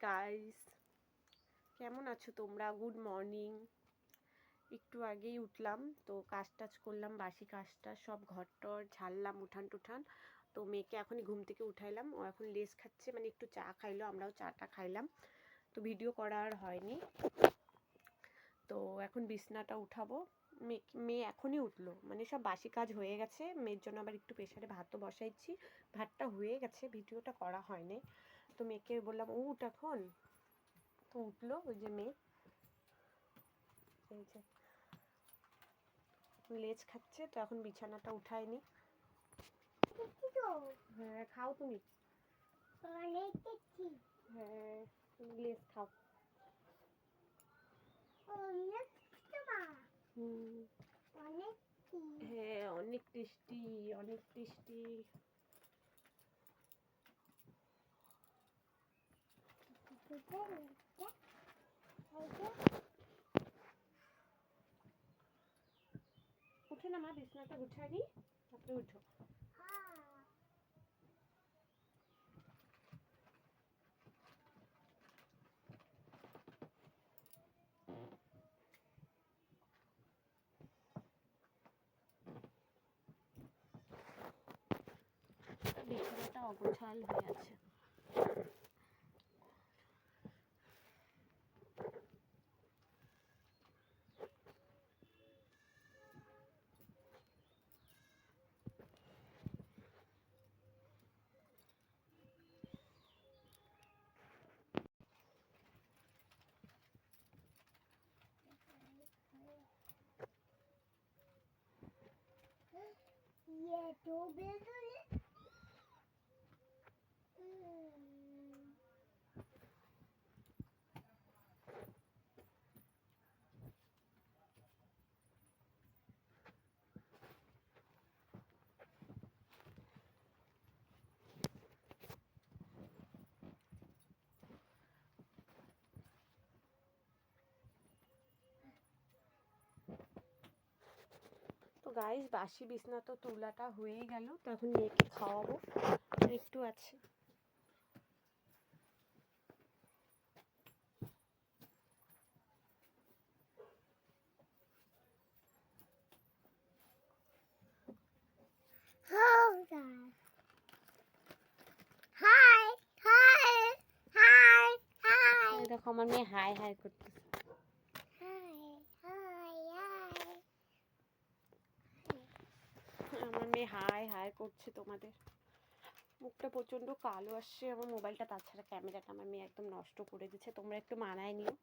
Guys, কেমন আছো তোমরা? Good morning. একটু আগেই উঠলাম, তো কাজ টাজ করলাম, বাসি কাজটা সব ঘরটর ঝাড়লাম, উঠান টুঠান। তো মেয়েকে এখনই ঘুম থেকে উঠাইলাম, ও এখন লেস খাচ্ছে, মানে একটু চা খাইলো, আমরাও চাটা খাইলাম। তো ভিডিও করা আর হয়নি। তো এখন বিছনাটা উঠাবো। মেয়ে এখনই উঠলো, মানে সব বাসি কাজ হয়ে গেছে। মেয়ের জন্য আবার একটু প্রেসারে ভাতও বসাইছি, ভাতটা হয়ে গেছে, ভিডিওটা করা হয়নি। তো মেয়েকে বললাম ও উঠ এখন, তো উঠলো। ওই যে মেয়ে, এই যে লেজ খাচ্ছে, তো এখন বিছানাটা উঠায়নি। হ্যাঁ খাও তুমি, হ্যাঁ তুমি লেজ খাও। হ্যাঁ অনেক টেস্টি, অনেক টেস্টি। উঠে না মা, বিছানাটা গুছাই নি, তারপরে উঠো। বিছানাটা অগোছাল হয়ে আছে। তো গাইস, বাসি বিছনা তো তোলাটা হয়েই গেল, তো এখন মেয়েকে খাওয়াবো, একটু আছে। দেখো আমার মেয়ে হাই হাই করতেছে। আমার মেয়ে হাই হাই করছে তোমাদের। মুখটা প্রচন্ড কালো আসছে আমার মোবাইলটা, তাছাড়া ক্যামেরাটা আমার মেয়ে একদম নষ্ট করে দিচ্ছে, তোমরা একটু মানায় নিও।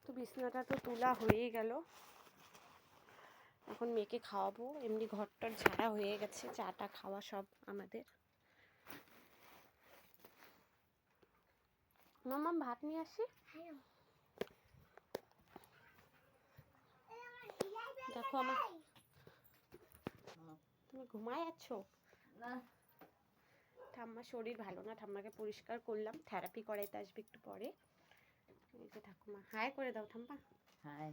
তো বিছানাটা তো তোলা হয়েই গেল, এখন মেয়েকে খাওয়াবো। এমনি ঘরটার ঝাড়া হয়ে গেছে, চাটা খাওয়া সব আমাদের। মাম্মাম ভাত নিয়ে আসি। দেখো আমার, তুমি ঘুমায় আছো না? ঠাম্মার শরীর ভালো না, ঠাম্মাকে পরিষ্কার করলাম, থেরাপি করাইতে আসবে একটু পরে। এই যে ঠাকুমা, হাই করে দাও ঠাম্মা। হাই,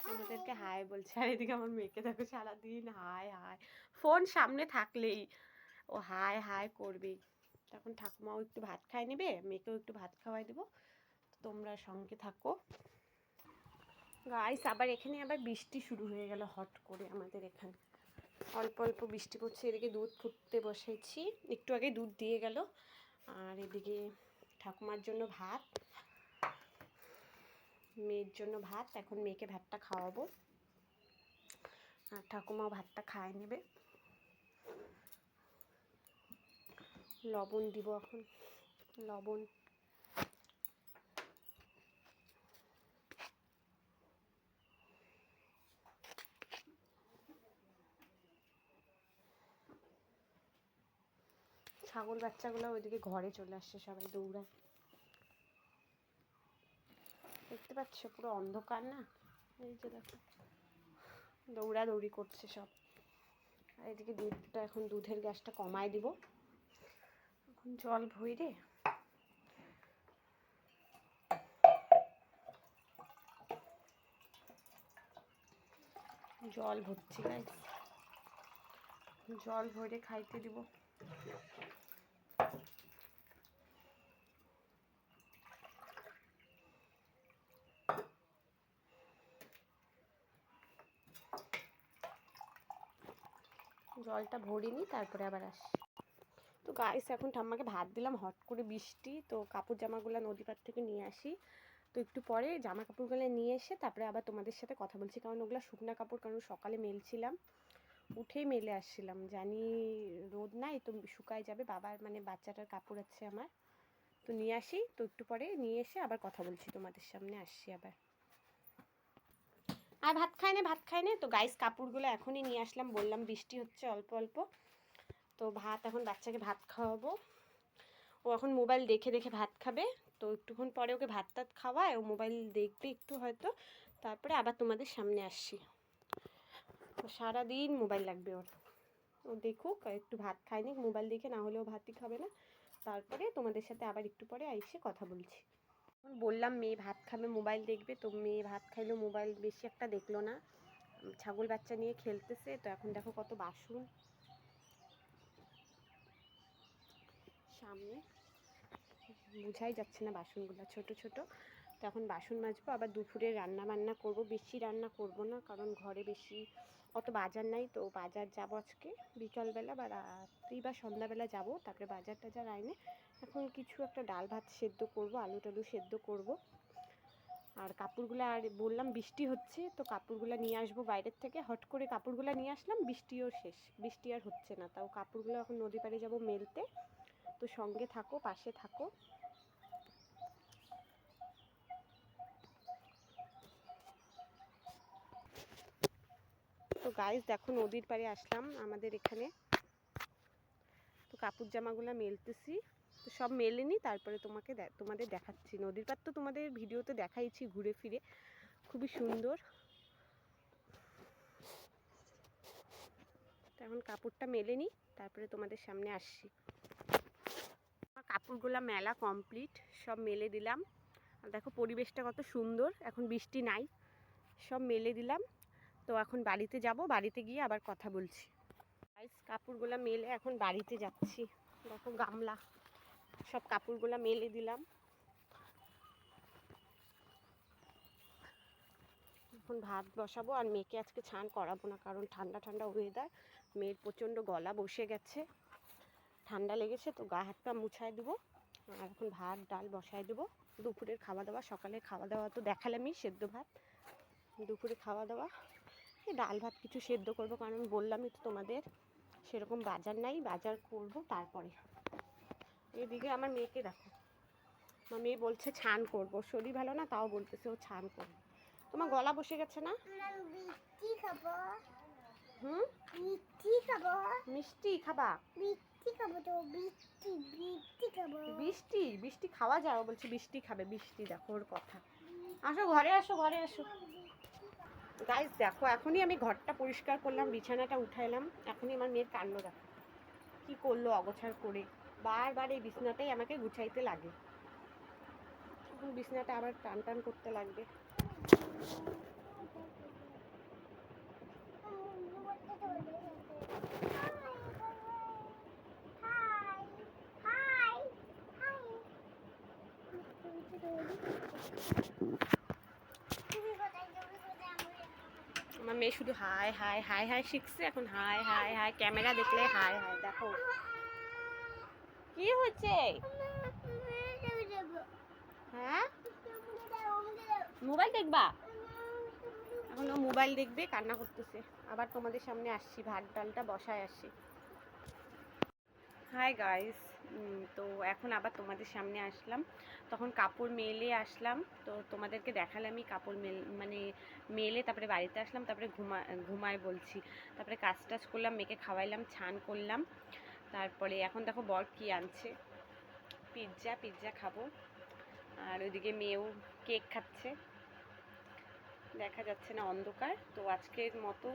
আমাদেরকে হাই বলছে। আর এদিকে আমার মেয়েকে দেখো, সারাদিন হাই হাই, ফোন সামনে থাকলেই ও হাই হাই করবেই। তখন ঠাকুমাও একটু ভাত খাই নেবে, মেয়েকেও একটু ভাত খাওয়াই দেবো, তোমরা সঙ্গে থাকো। গাইস, আবার এখানে আবার বৃষ্টি শুরু হয়ে গেল হট করে। আমাদের এখানে অল্প অল্প বৃষ্টি পড়ছে। এদিকে দুধ ফুটতে বসেছি, একটু আগে দুধ দিয়ে গেল। আর এদিকে ঠাকুমার জন্য ভাত, মেয়ের জন্য ভাত। এখন মেয়েকে ভাতটা খাওয়াবো, আর ঠাকুমাও ভাতটা খায় নেবে। লবণ দিব এখন, লবণ। ছাগল বাচ্চাগুলো ওইদিকে ঘরে চলে আসছে, সবাই দৌড়ায়। দেখতে পাচ্ছ পুরো অন্ধকার না, এই যে দেখো দৌড়াদৌড়ি করছে সব। আর এদিকে দুধটা, এখন দুধের গ্যাসটা কমায় দিব। এখন জল ভরে জল ভরছি গাইস, জল ভরে খাইতে দিব। জলটা ভরিনি, তারপরে আবার আসি। তো গাইস এখন ঠাম্মাকে ভাত দিলাম, হট করে বৃষ্টি, তো কাপড় জামাগুলো নদী পাড় থেকে নিয়ে আসি। তো একটু পরে জামা কাপড়গুলো নিয়ে এসে তারপরে আবার তোমাদের সাথে কথা বলছি, কারণ ওগুলো শুকনো কাপড়, কারণ সকালে মেলছিলাম, উঠেই মেলে আসছিলাম, জানি রোদ নাই তো শুকায় যাবে। বাবার মানে বাচ্চাটার কাপড় আছে আমার, তো নিয়ে আসি। তো একটু পরে নিয়ে এসে আবার কথা বলছি তোমাদের সামনে, আসছি আবার। আর ভাত খায় না। তো গাইস কাপড়গুলো এখনই নিয়ে আসলাম, বললাম বৃষ্টি হচ্ছে অল্প অল্প। তো ভাত, এখন বাচ্চাকে ভাত খাওয়াবো, ও এখন মোবাইল দেখে দেখে ভাত খাবে। তো একটুক্ষণ পরে ওকে ভাত টাত খাওয়ায়, ও মোবাইল দেখবে একটু হয়তো, তারপরে আবার তোমাদের সামনে আসছি। তো সারাদিন মোবাইল লাগবে ওর, ও দেখুক, একটু ভাত খায়নি মোবাইল দেখে, না হলেও ভাতই খাবে না। তারপরে তোমাদের সাথে আবার একটু পরে এসে কথা বলছি। বললাম মেয়ে ভাত খাবে মোবাইল দেখবে, তো মেয়ে ভাত খাইলেও মোবাইল বেশি একটা দেখলো না, ছাগল বাচ্চা নিয়ে খেলতেছে। তো এখন দেখো কত বাসন সামনে, বোঝাই যাচ্ছে না বাসনগুলো ছোট ছোট। তো এখন বাসন মাজবো, আবার দুপুরে রান্না বান্না করব। বেশি রান্না করব না, কারণ ঘরে বেশি অত বাজার নাই। তো বাজার যাব আজকে বিকালবেলা বা রাত্রি বা সন্ধ্যাবেলা যাব, তারপরে বাজার টাজার আইনে এখন কিছু একটা ডাল ভাত সেদ্ধ করব, আলু টালু সেদ্ধ করব। আর কাপড়গুলো, আর বললাম বৃষ্টি হচ্ছে, তো কাপড়গুলো নিয়ে আসবো বাইরের থেকে, হট করে কাপড়গুলো নিয়ে আসলাম, বৃষ্টিও শেষ, বৃষ্টি আর হচ্ছে না। তাও কাপড়গুলো এখন নদী পাড়ে যাব মেলতে। তো সঙ্গে থাকো, পাশে থাকো। তো গাইস দেখো নদীর পাড়ে আসলাম আমাদের এখানে, তো কাপড় জামাগুলো মেলতেছি। তো সব মেলে নি, তারপরে তোমাদের দেখাচ্ছি। নদীর পাড় তো তোমাদের ভিডিওতে দেখাইছি ঘুরে ফিরে, খুবই সুন্দর। তো এখন কাপড়টা মেলে নি, তারপরে তোমাদের সামনে আসছি। আমার কাপড়গুলো মেলা কমপ্লিট, সব মেলে দিলাম। আর দেখো পরিবেশটা কত সুন্দর, এখন বৃষ্টি নাই, সব মেলে দিলাম। তো এখন বাড়িতে যাব, বাড়িতে গিয়ে আবার কথা বলছি। গাইস কাপড়গুলো মেলে এখন বাড়িতে যাচ্ছি। দেখো গামলা, সব কাপড়গুলো মেলে দিলাম। এখন ভাত বসাবো, আর মেয়েকে আজকে স্নান করাবো না, কারণ ঠান্ডা ঠান্ডা ওয়েদার, মেয়ের প্রচণ্ড গলা বসে গেছে, ঠান্ডা লেগেছে। তো গা হাত পা মুছাই দেবো, আর এখন ভাত ডাল বসাই দেবো। দুপুরের খাওয়া দাওয়া, সকালের খাওয়া দাওয়া তো দেখালামই, সেদ্ধ ভাত। দুপুরে খাওয়া দাওয়া এই ডাল ভাত কিছু সেদ্ধ করবো, কারণ বললামই তো তোমাদের সেরকম বাজার নাই, বাজার করব তারপরে। এদিকে আমার মেয়েকে দেখো, আমার মেয়ে বলছে ছান করবো, শরীর ভালো না তাও বলতেছে ও ছান করবো। তোমার গলা বসে গেছে না? হুম, মিষ্টি খাবা? বৃষ্টি বৃষ্টি খাওয়া যায়, বলছে বৃষ্টি খাবে, বৃষ্টি দেখো ওর কথা। আসো ঘরে, আসো ঘরে আসো। গাইস দেখো এখনই আমি ঘরটা পরিষ্কার করলাম, বিছানাটা উঠাইলাম, এখনই আমার মেয়ের কাণ্ড দেখো কি করলো অগোছাড় করে। বারবার এই বিছানাটাই আমাকে গুছাইতে লাগে, এখন বিছানাটা আবার টান টান করতে লাগবে। আমার মেয়ে শুধু হাই হাই হাই হাই শিখছে, এখন হাই হাই হাই, ক্যামেরা দেখলে হাই হাই। দেখো কি হচ্ছে, হ্যাঁ মোবাইল দেখবা? এখন ও মোবাইল দেখবে, কান্না করতেছে। আবার তোমাদের সামনে আসছি, ভাত ডালটা বসায় আসছি। হাই গাইস, তো এখন আবার তোমাদের সামনে আসলাম, তখন কাপড় মেলে আসলাম। তো তোমাদেরকে দেখালামই কাপড় মানে মেলে, তারপরে বাড়িতে আসলাম, তারপরে ঘুমায় বলছি, তারপরে কাজ টাজ করলাম, মেয়েকে খাওয়াইলাম, ছান করলাম। তারপরে এখন দেখো বর কি আনছে, পিৎজা খাবো। আর ওইদিকে মেয়েও কেক খাচ্ছে, দেখা যাচ্ছে না অন্ধকার। তো আজকের মতো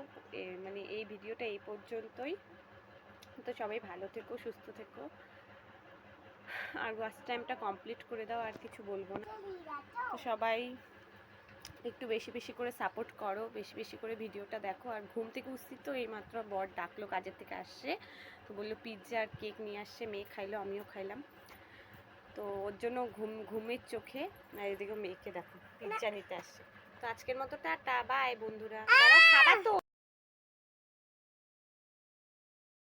মানে এই ভিডিওটা এই পর্যন্তই। তো সবাই ভালো থেকো, সুস্থ থেকো, আর ওয়াচ টাইমটা কমপ্লিট করে দাও, আর কিছু বলবো না। তো সবাই একটু বেশি বেশি করে সাপোর্ট করো, বেশি বেশি করে ভিডিওটা দেখো। আর ঘুম থেকে উঠছি তো এইমাত্র বর ডাকলো, কাজের থেকে আসছে, তো বললো পিৎজা আর কেক নিয়ে আসছে, মেয়ে খাইলো আমিও খাইলাম। তো ওর জন্য ঘুমের চোখে, আর এদিকে মেয়েকে দেখো পিৎজা নিতে আসছে। তো আজকের মতো টাটা বাই বন্ধুরা, খাবার